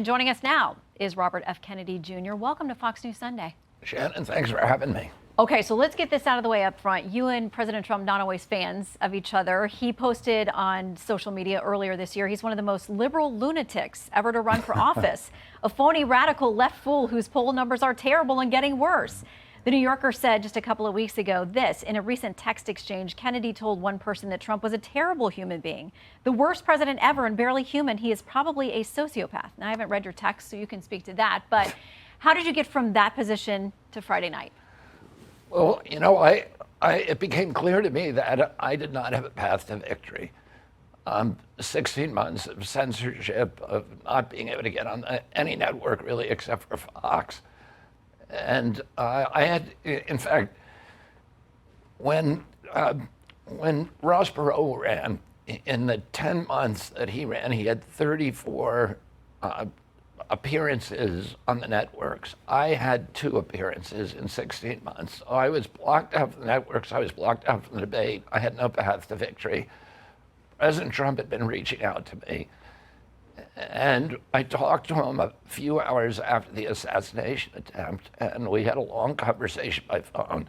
And joining us now is Robert F. Kennedy Jr. Welcome to Fox News Sunday. Shannon, thanks for having me. Okay, so let's get this out of the way up front. You and President Trump not always fans of each other. He posted on social media earlier this year, he's one of the most liberal lunatics ever to run for office. A phony radical left fool whose poll numbers are terrible and getting worse. The New Yorker said just a couple of weeks ago this: in a recent text exchange, Kennedy told one person that Trump was a terrible human being, the worst president ever and barely human. He is probably a sociopath. Now, I haven't read your text, so you can speak to that, but how did you get from that position to Friday night? Well, you know, it became clear to me that I did not have a path to victory. 16 months of censorship, of not being able to get on any network really except for Fox. And I had, in fact, when Ross Perot ran, in the 10 months that he ran, he had 34 appearances on the networks. I had 2 appearances in 16 months. So I was blocked out from the networks. I was blocked out from the debate. I had no path to victory. President Trump had been reaching out to me. And I talked to him a few hours after the assassination attempt, and we had a long conversation by phone.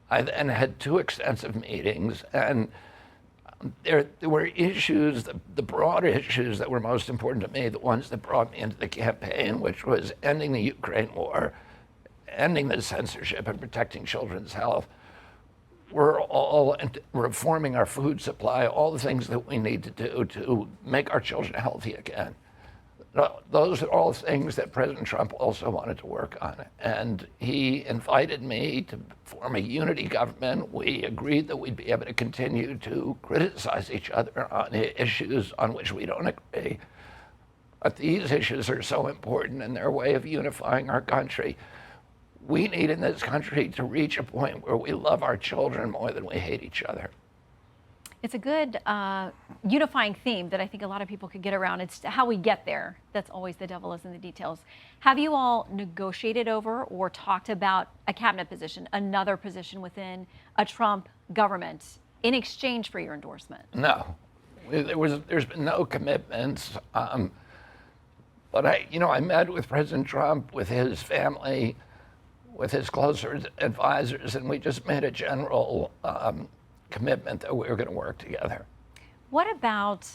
I then had 2 extensive meetings, and there were issues, the broad issues that were most important to me, the ones that brought me into the campaign, which was ending the Ukraine war, ending the censorship, and protecting children's health. We're all reforming our food supply, all the things that we need to do to make our children healthy again. Those are all things that President Trump also wanted to work on. And he invited me to form a unity government. We agreed that we'd be able to continue to criticize each other on issues on which we don't agree. But these issues are so important in their way of unifying our country. We need in this country to reach a point where we love our children more than we hate each other. It's a good unifying theme that I think a lot of people could get around. It's how we get there. That's always the devil is in the details. Have you all negotiated over or talked about a cabinet position, another position within a Trump government in exchange for your endorsement? No, there's been no commitments. But I met with President Trump, with his family, with his closer advisors, and we just made a general commitment that we were going to work together. What about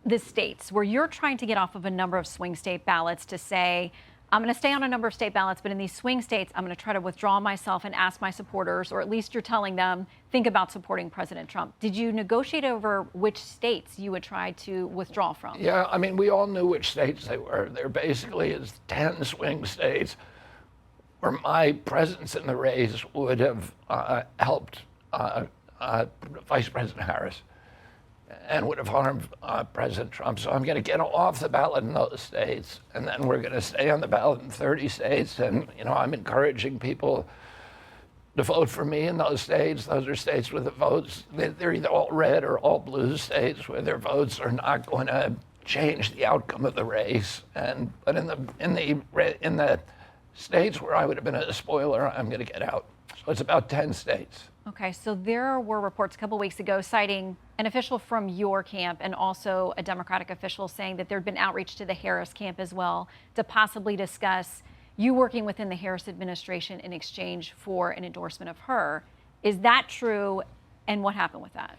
the states where you're trying to get off of a number of swing state ballots to say, I'm going to stay on a number of state ballots, but in these swing states, I'm going to try to withdraw myself and ask my supporters, or at least you're telling them, think about supporting President Trump. Did you negotiate over which states you would try to withdraw from? Yeah, I mean, we all knew which states they were. There basically is 10 swing states where my presence in the race would have helped Vice President Harris and would have harmed President Trump. So I'm going to get off the ballot in those states, and then we're going to stay on the ballot in 30 states. And, I'm encouraging people to vote for me in those states. Those are states with the votes, they're either all red or all blue states where their votes are not going to change the outcome of the race. But in the states where I would have been a spoiler, I'm going to get out. So it's about 10 states. Okay, so there were reports a couple weeks ago citing an official from your camp and also a Democratic official saying that there'd been outreach to the Harris camp as well to possibly discuss you working within the Harris administration in exchange for an endorsement of her. Is that true? And what happened with that?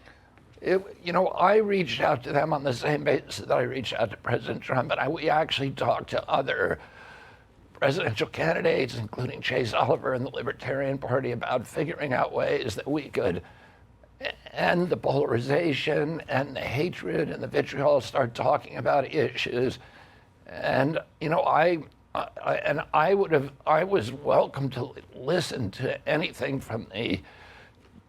I reached out to them on the same basis that I reached out to President Trump, and we actually talked to other presidential candidates, including Chase Oliver and the Libertarian Party, about figuring out ways that we could end the polarization and the hatred and the vitriol, start talking about issues. And I was welcome to listen to anything from the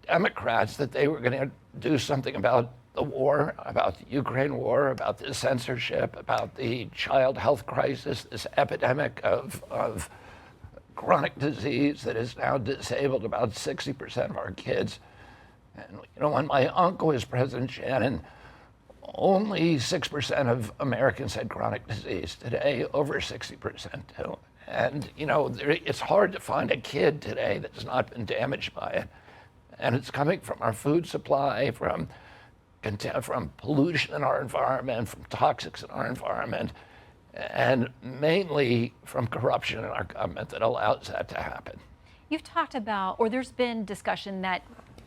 Democrats that they were going to do something about the war, about the Ukraine war, about the censorship, about the child health crisis, this epidemic of chronic disease that has now disabled about 60% of our kids. And when my uncle was president, Shannon, only 6% of Americans had chronic disease. Today, over 60% do. And it's hard to find a kid today that's not been damaged by it. And it's coming from our food supply, from pollution in our environment, from toxics in our environment. and mainly from corruption in our government that allows that to happen. You've talked about, or there's been discussion that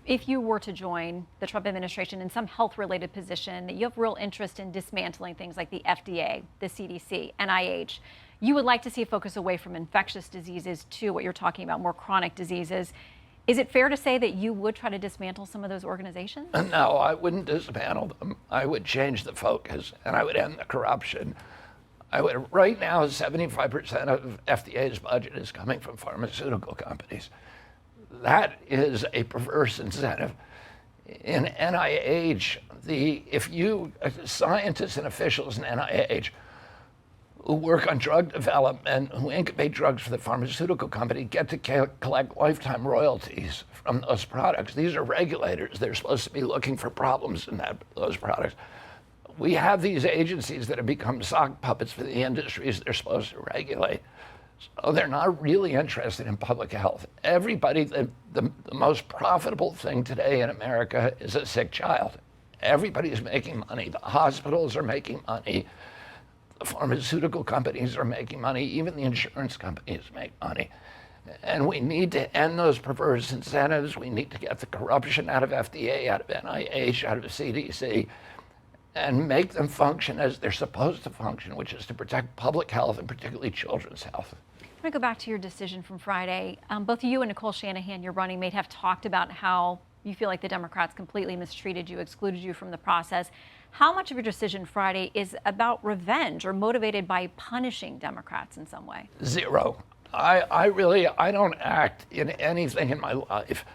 if you were to join the Trump administration in some health-related position, that you have real interest in dismantling things like the FDA, the CDC, NIH. You would like to see a focus away from infectious diseases to what you're talking about, more chronic diseases. Is it fair to say that you would try to dismantle some of those organizations? No, I wouldn't dismantle them. I would change the focus, and I would end the corruption. Right now, 75% of FDA's budget is coming from pharmaceutical companies. That is a perverse incentive. In NIH, scientists and officials in NIH who work on drug development, who incubate drugs for the pharmaceutical company, get to collect lifetime royalties from those products. These are regulators. They're supposed to be looking for problems in those products. We have these agencies that have become sock puppets for the industries they're supposed to regulate. So they're not really interested in public health. Everybody, the most profitable thing today in America is a sick child. Everybody's making money. The hospitals are making money. The pharmaceutical companies are making money. Even the insurance companies make money. And we need to end those perverse incentives. We need to get the corruption out of FDA, out of NIH, out of CDC, and make them function as they're supposed to function, which is to protect public health and particularly children's health. I'm going to go back to your decision from Friday. Both you and Nicole Shanahan, your running mate, have talked about how you feel like the Democrats completely mistreated you, excluded you from the process. How much of your decision Friday is about revenge or motivated by punishing Democrats in some way? Zero. I don't act in anything in my life.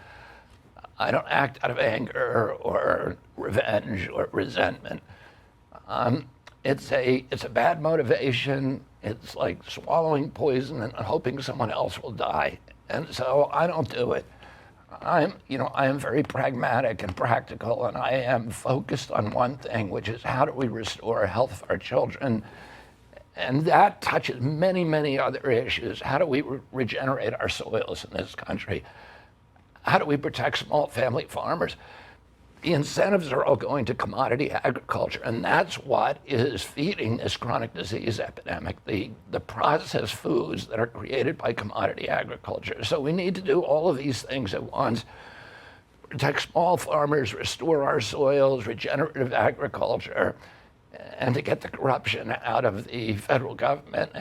I don't act out of anger or revenge or resentment. It's a bad motivation. It's like swallowing poison and hoping someone else will die. And so I don't do it. I am very pragmatic and practical, and I am focused on one thing, which is how do we restore health for our children? And that touches many, many other issues. How do we regenerate our soils in this country? How do we protect small family farmers? The incentives are all going to commodity agriculture, and that's what is feeding this chronic disease epidemic, the processed foods that are created by commodity agriculture. So we need to do all of these things at once. Protect small farmers, restore our soils, regenerative agriculture, and to get the corruption out of the federal government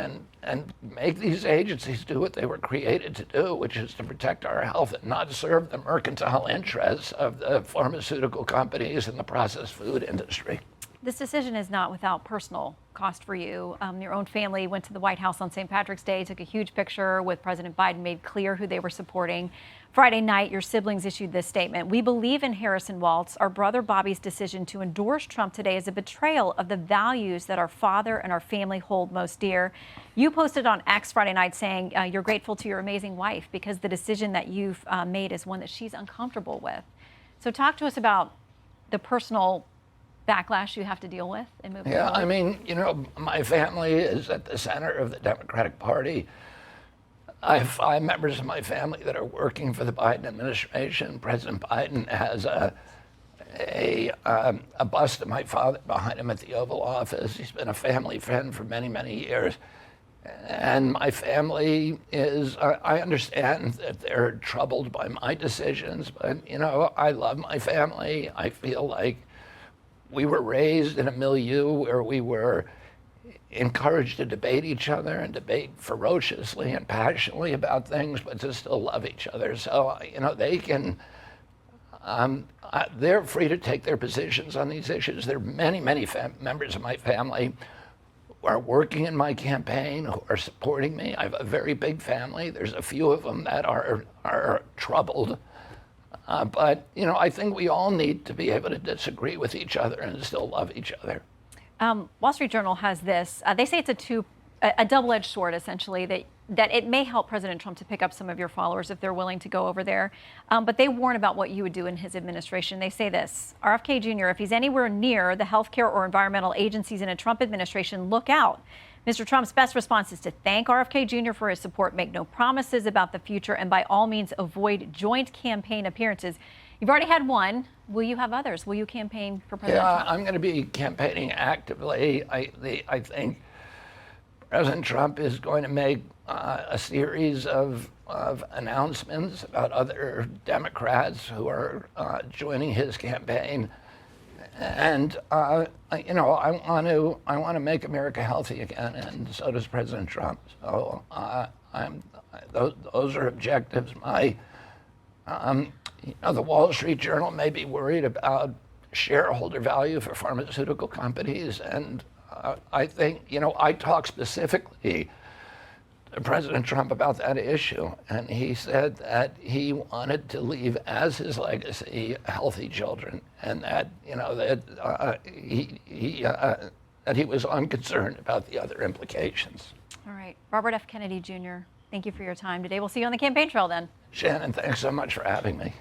and make these agencies do what they were created to do, which is to protect our health and not serve the mercantile interests of the pharmaceutical companies and the processed food industry. This decision is not without personal cost for you. Your own family went to the White House on St. Patrick's Day, took a huge picture with President Biden, made clear who they were supporting. Friday night, your siblings issued this statement. We believe in Harrison Waltz. Our brother Bobby's decision to endorse Trump today is a betrayal of the values that our father and our family hold most dear. You posted on X Friday night saying you're grateful to your amazing wife because the decision that you've made is one that she's uncomfortable with. So talk to us about the personal backlash you have to deal with in moving forward. I mean, my family is at the center of the Democratic Party. I have 5 members of my family that are working for the Biden administration. President Biden has a bust of my father behind him at the Oval Office. He's been a family friend for many, many years. And my family is, I understand that they're troubled by my decisions, but, I love my family. I feel like we were raised in a milieu where we were encouraged to debate each other and debate ferociously and passionately about things, but to still love each other. So, they can, they're free to take their positions on these issues. There are many, many members of my family who are working in my campaign, who are supporting me. I have a very big family. There's a few of them that are troubled. But, I think we all need to be able to disagree with each other and still love each other. Wall Street Journal has this. They say it's a double-edged sword, essentially, that it may help President Trump to pick up some of your followers if they're willing to go over there. But they warn about what you would do in his administration. They say this, RFK Jr., if he's anywhere near the healthcare or environmental agencies in a Trump administration, look out. Mr. Trump's best response is to thank RFK Jr. for his support, make no promises about the future, and by all means avoid joint campaign appearances. You've already had one. Will you have others? Will you campaign for President Trump? I'm going to be campaigning actively. I think President Trump is going to make a series of announcements about other Democrats who are joining his campaign. And you know, I want to make America healthy again, and so does President Trump. So those are objectives. You know, the Wall Street Journal may be worried about shareholder value for pharmaceutical companies, and I think, you know, I talked specifically to President Trump about that issue, and he said that he wanted to leave as his legacy healthy children, and that, you know, that that he was unconcerned about the other implications. All right, Robert F. Kennedy Jr., thank you for your time today. We'll see you on the campaign trail then. Shannon, thanks so much for having me.